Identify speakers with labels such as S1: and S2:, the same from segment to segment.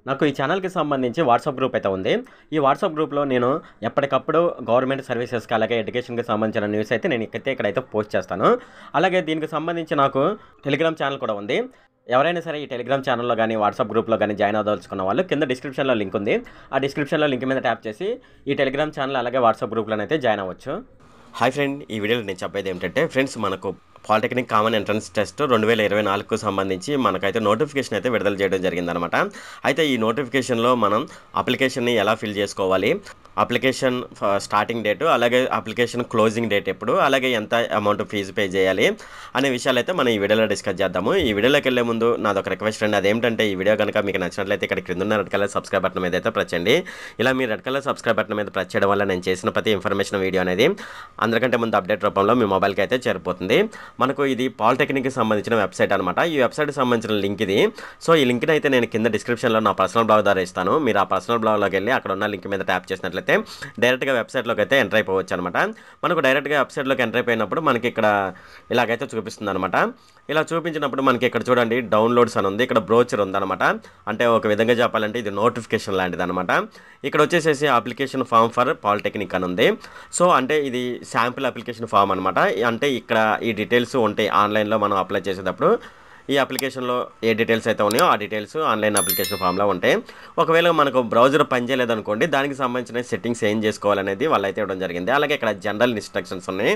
S1: నాకు ఈ ఛానల్‌కి సంబంధించి వాట్సాప్ గ్రూప్ అయితే ఉంది. ఈ వాట్సాప్ గ్రూప్‌లో నేను ఎప్పటికప్పుడు గవర్నమెంట్ సర్వీసెస్‌కి అలాగే ఎడ్యుకేషన్‌కి సంబంధించిన న్యూస్ అయితే నేను ఇక్కడైతే పోస్ట్ చేస్తాను. అలాగే దీనికి సంబంధించి నాకు టెలిగ్రామ్ ఛానల్ కూడా ఉంది. ఎవరైనా సరే ఈ టెలిగ్రామ్ ఛానల్‌లో గాని, వాట్సాప్ గ్రూప్‌లో గాని జాయిన్ అవ్వదలుచుకున్న వాళ్ళు కింద డిస్క్రిప్షన్‌లో లింక్ ఉంది. ఆ డిస్క్రిప్షన్‌లో లింక్ మీద ట్యాప్ చేసి ఈ టెలిగ్రామ్ ఛానల్ అలాగే వాట్సాప్ గ్రూప్‌లోనైతే జాయిన్ అవ్వచ్చు. హాయ్ ఫ్రెండ్, ఈ వీడియోలో నేను చెప్పేది ఏంటంటే ఫ్రెండ్స్, మనకు పాలిటెక్నిక్ కామన్ ఎంట్రన్స్ టెస్ట్ 2024కు సంబంధించి మనకైతే నోటిఫికేషన్ అయితే విడుదల చేయడం జరిగిందనమాట. అయితే ఈ నోటిఫికేషన్లో మనం అప్లికేషన్ని ఎలా ఫిల్ చేసుకోవాలి, అప్లికేషన్ స్టార్టింగ్ డేటు, అలాగే అప్లికేషన్ క్లోజింగ్ డేట్ ఎప్పుడు, అలాగే ఎంత అమౌంట్ ఫీజు పే చేయాలి అనే విషయాలు అయితే మనం ఈ వీడియోలో డిస్కస్ చేద్దాము. ఈ వీడియోలోకి వెళ్ళే ముందు నాదొక రిక్వెస్ట్ ఫ్రెండ్, అదేంటంటే ఈ వీడియో కనుక మీకు నచ్చినట్లయితే ఇక్కడ క్రింద ఉన్న రెడ్ కలర్ సబ్స్క్రైబ్ బటన్ మీద అయితే ప్రెస్ చేయండి. ఇలా మీరు రెడ్ కలర్ సబ్స్క్రైబ్ బటన్ మీద ప్రెస్ చేయడం వల్ల నేను చేసిన ప్రతి ఇన్ఫర్మేషన్ వీడియో అనేది అందరికంటే ముందు అప్డేట్ రూపంలో మీ మొబైల్కి అయితే చేరిపోతుంది. మనకు ఇది పాలిటెక్నిక్కి సంబంధించిన వెబ్సైట్ అనమాట. ఈ వెబ్సైట్కి సంబంధించిన లింక్ ఇది. సో ఈ లింక్ని అయితే నేను కింద డిస్క్రిప్షన్లో నా పర్సనల్ బ్లాగ్ ద్వారా ఇస్తాను. మీరు ఆ పర్సనల్ బ్లాగ్లోకి వెళ్ళి అక్కడ ఉన్న లింక్ మీద ట్యాప్ చేసినట్లయితే డైరెక్ట్గా వెబ్సైట్లోకి అయితే ఎంటర్ అయిపోవచ్చు అనమాట. మనకు డైరెక్ట్గా వెబ్సైట్లోకి ఎంటర్ అయిపోయినప్పుడు మనకి ఇక్కడ ఇలాగైతే చూపిస్తుంది అనమాట. ఇలా చూపించినప్పుడు మనకి ఇక్కడ చూడండి డౌన్లోడ్స్ అని ఉంది, ఇక్కడ బ్రోచర్ ఉందన్నమాట. అంటే ఒక విధంగా చెప్పాలంటే ఇది నోటిఫికేషన్ లాంటిది అనమాట. ఇక్కడ వచ్చేసేసి అప్లికేషన్ ఫామ్ ఫర్ పాలిటెక్నిక్ అని ఉంది. సో అంటే ఇది శాంపిల్ అప్లికేషన్ ఫామ్ అనమాట. అంటే ఇక్కడ ఈ డీటెయిల్స్ ఉంటాయి ఆన్లైన్లో మనం అప్లై చేసేటప్పుడు. ఈ అప్లికేషన్లో ఏ డీటెయిల్స్ అయితే ఉన్నాయో ఆ డీటెయిల్స్ ఆన్లైన్ అప్లికేషన్ ఫామ్లో ఉంటాయి. ఒకవేళ మనకు బ్రౌజర్ పనిచేయలేదనుకోండి, దానికి సంబంధించిన సెట్టింగ్స్ ఏం చేసుకోవాలనేది వాళ్ళైతే ఇవ్వడం జరిగింది. అలాగే ఇక్కడ జనరల్ ఇన్స్ట్రక్షన్స్ ఉన్నాయి.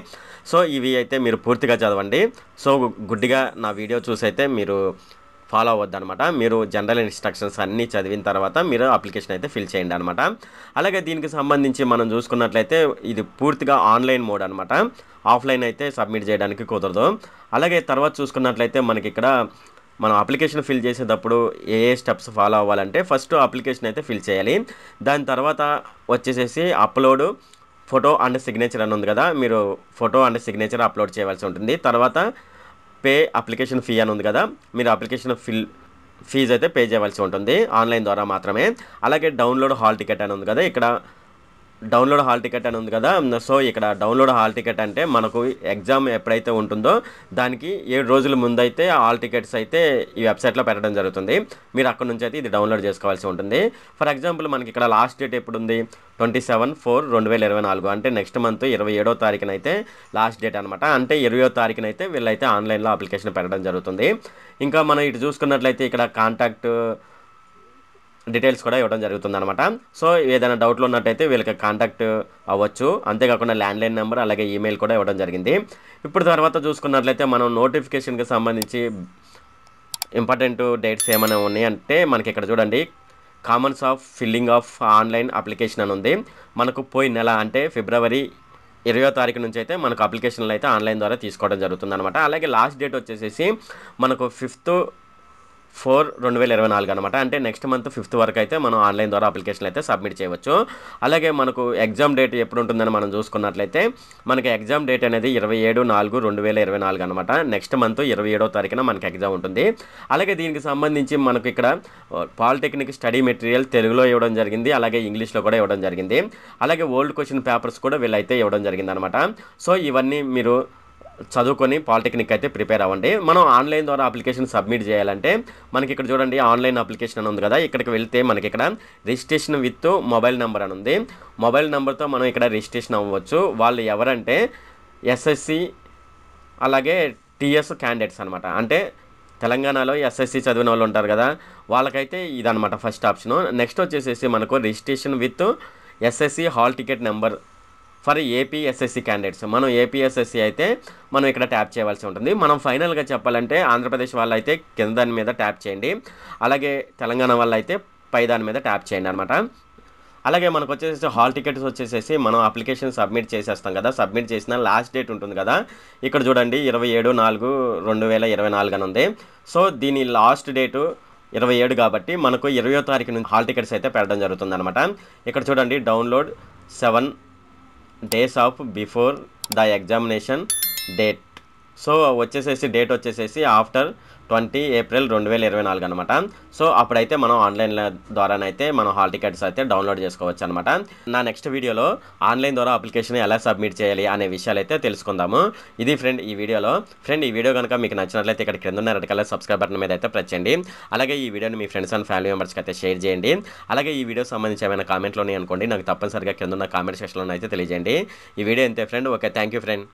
S1: సో ఇవి అయితే మీరు పూర్తిగా చదవండి. సో గుడ్డిగా నా వీడియో చూసి అయితే మీరు ఫాలో అవ్వద్దు అనమాట. మీరు జనరల్ ఇన్స్ట్రక్షన్స్ అన్నీ చదివిన తర్వాత మీరు అప్లికేషన్ అయితే ఫిల్ చేయండి అనమాట. అలాగే దీనికి సంబంధించి మనం చూసుకున్నట్లయితే ఇది పూర్తిగా ఆన్లైన్ మోడ్ అనమాట. ఆఫ్లైన్ అయితే సబ్మిట్ చేయడానికి కుదరదు. అలాగే తర్వాత చూసుకున్నట్లయితే మనకి ఇక్కడ మనం అప్లికేషన్ ఫిల్ చేసేటప్పుడు ఏ స్టెప్స్ ఫాలో అవ్వాలంటే ఫస్ట్ అప్లికేషన్ అయితే ఫిల్ చేయాలి. దాని తర్వాత వచ్చేసేసి అప్లోడ్ ఫోటో అండ్ సిగ్నేచర్ అని ఉంది కదా, మీరు ఫోటో అండ్ సిగ్నేచర్ అప్లోడ్ చేయవలసి ఉంటుంది. తర్వాత పే అప్లికేషన్ ఫీ అని ఉంది కదా, మీరు అప్లికేషన్ ఫీజు అయితే పే చేయవలసి ఉంటుంది ఆన్లైన్ ద్వారా మాత్రమే. అలాగే డౌన్లోడ్ హాల్ టికెట్ అని ఉంది కదా, ఇక్కడ డౌన్లోడ్ హాల్ టికెట్ అని ఉంది కదా. సో ఇక్కడ డౌన్లోడ్ హాల్ టికెట్ అంటే మనకు ఎగ్జామ్ ఎప్పుడైతే ఉంటుందో దానికి 7 రోజుల ముందైతే హాల్ టికెట్స్ అయితే ఈ వెబ్సైట్లో పెట్టడం జరుగుతుంది. మీరు అక్కడ నుంచి అయితే ఇది డౌన్లోడ్ చేసుకోవాల్సి ఉంటుంది. ఫర్ ఎగ్జాంపుల్ మనకి ఇక్కడ లాస్ట్ డేట్ ఎప్పుడు ఉంది, 27/4/2024, అంటే నెక్స్ట్ మంత్ 27వ తారీఖున అయితే లాస్ట్ డేట్ అనమాట. అంటే 20వ తారీఖున అయితే వీళ్ళైతే ఆన్లైన్లో అప్లికేషన్ పెట్టడం జరుగుతుంది. ఇంకా మనం ఇటు చూసుకున్నట్లయితే ఇక్కడ కాంటాక్ట్ డీటెయిల్స్ కూడా ఇవ్వడం జరుగుతుంది అనమాట. సో ఏదైనా డౌట్లు ఉన్నట్టయితే వీళ్ళకి కాంటాక్ట్ అవ్వచ్చు. అంతేకాకుండా ల్యాండ్లైన్ నెంబర్ అలాగే ఈమెయిల్ కూడా ఇవ్వడం జరిగింది. ఇప్పుడు తర్వాత చూసుకున్నట్లయితే మనం నోటిఫికేషన్కి సంబంధించి ఇంపార్టెంట్ డేట్స్ ఏమైనా ఉన్నాయి అంటే మనకి ఇక్కడ చూడండి Commons of filling of online application అని ఉంది. మనకు పోయిన నెల అంటే ఫిబ్రవరి 20వ తారీఖు నుంచి అయితే మనకు అప్లికేషన్లు అయితే ఆన్లైన్ ద్వారా తీసుకోవడం జరుగుతుంది అనమాట. అలాగే లాస్ట్ డేట్ వచ్చేసేసి మనకు 5/4/2024 అనమాట. అంటే నెక్స్ట్ మంత్ 5th వరకు అయితే మనం ఆన్లైన్ ద్వారా అప్లికేషన్ అయితే సబ్మిట్ చేయవచ్చు. అలాగే మనకు ఎగ్జామ్ డేట్ ఎప్పుడు ఉంటుందని మనం చూసుకున్నట్లయితే మనకి ఎగ్జామ్ డేట్ అనేది 27/4/2024 అనమాట. నెక్స్ట్ మంత్ 27వ తారీఖున మనకి ఎగ్జామ్ ఉంటుంది. అలాగే దీనికి సంబంధించి మనకు ఇక్కడ పాలిటెక్నిక్ స్టడీ మెటీరియల్ తెలుగులో ఇవ్వడం జరిగింది, అలాగే ఇంగ్లీష్లో కూడా ఇవ్వడం జరిగింది. అలాగే ఓల్డ్ క్వశ్చన్ పేపర్స్ కూడా వీళ్ళైతే ఇవ్వడం జరిగింది అనమాట. సో ఇవన్నీ మీరు చదువుకొని పాలిటెక్నిక్ అయితే ప్రిపేర్ అవ్వండి. మనం ఆన్లైన్ ద్వారా అప్లికేషన్ సబ్మిట్ చేయాలంటే మనకి ఇక్కడ చూడండి ఆన్లైన్ అప్లికేషన్ అని ఉంది కదా, ఇక్కడికి వెళ్తే మనకి ఇక్కడ రిజిస్ట్రేషన్ విత్ మొబైల్ నెంబర్ అని ఉంది. మొబైల్ నెంబర్తో మనం ఇక్కడ రిజిస్ట్రేషన్ అవ్వచ్చు. వాళ్ళు ఎవరంటే ఎస్ఎస్సి అలాగే టీఎస్ క్యాండిడేట్స్ అనమాట. అంటే తెలంగాణలో ఎస్ఎస్సి చదివిన వాళ్ళు ఉంటారు కదా, వాళ్ళకైతే ఇదనమాట ఫస్ట్ ఆప్షను. నెక్స్ట్ వచ్చేసేసి మనకు registration with SSC hall ticket number for APSSC candidates. మనం ఏపీఎస్ఎస్సి అయితే మనం ఇక్కడ ట్యాప్ చేయవలసి ఉంటుంది. మనం ఫైనల్గా చెప్పాలంటే ఆంధ్రప్రదేశ్ వాళ్ళు అయితే కింద దాని మీద ట్యాప్ చేయండి, అలాగే తెలంగాణ వాళ్ళు అయితే పై దాని మీద ట్యాప్ చేయండి అనమాట. అలాగే మనకు వచ్చేసి హాల్ టికెట్స్ వచ్చేసేసి మనం అప్లికేషన్ సబ్మిట్ చేసేస్తాం కదా, సబ్మిట్ చేసిన లాస్ట్ డేట్ ఉంటుంది కదా, ఇక్కడ చూడండి 27/4/2024 అని ఉంది. సో దీని లాస్ట్ డేటు 27 కాబట్టి మనకు 20వ తారీఖు నుంచి హాల్ టికెట్స్ అయితే పెట్టడం జరుగుతుంది అనమాట. ఇక్కడ చూడండి download 7 days of before the examination date. So వచ్చేసేసి డేట్ వచ్చేసేసి ఆఫ్టర్ 20 ఏప్రిల్ 2024 అనమాట. సో అప్పుడైతే మనం ఆన్లైన్ ద్వారానైతే మనం హాల్ టికెట్స్ అయితే డౌన్లోడ్ చేసుకోవచ్చు అనమాట. నా నెక్స్ట్ వీడియోలో ఆన్లైన్ ద్వారా అప్లికేషన్ ఎలా సబ్మిట్ చేయాలి అనే విషయాలు అయితే తెలుసుకుందాము. ఇది ఫ్రెండ్ ఈ వీడియోలో. ఫ్రెండ్ ఈ వీడియో కనుక మీకు నచ్చినట్లయితే ఇక్కడ కింద ఉన్న రెడ్ కలర్ సబ్స్క్రైబ్ బటన్ మీద అయితే ప్రెస్ చేయండి. అలాగే ఈ వీడియోని మీ ఫ్రెండ్స్ అండ్ ఫ్యామిలీ మెంబర్స్కి అయితే షేర్ చేయండి. అలాగే ఈ వీడియో సంబంధించి ఏమైనా కామెంట్లు ఉన్నాయి అనుకోండి, నాకు తప్పనిసరిగా కింద ఉన్న కామెంట్ సెక్షన్లో అయితే తెలియజేయండి. ఈ వీడియో అంతే friend. Okay, thank you friend.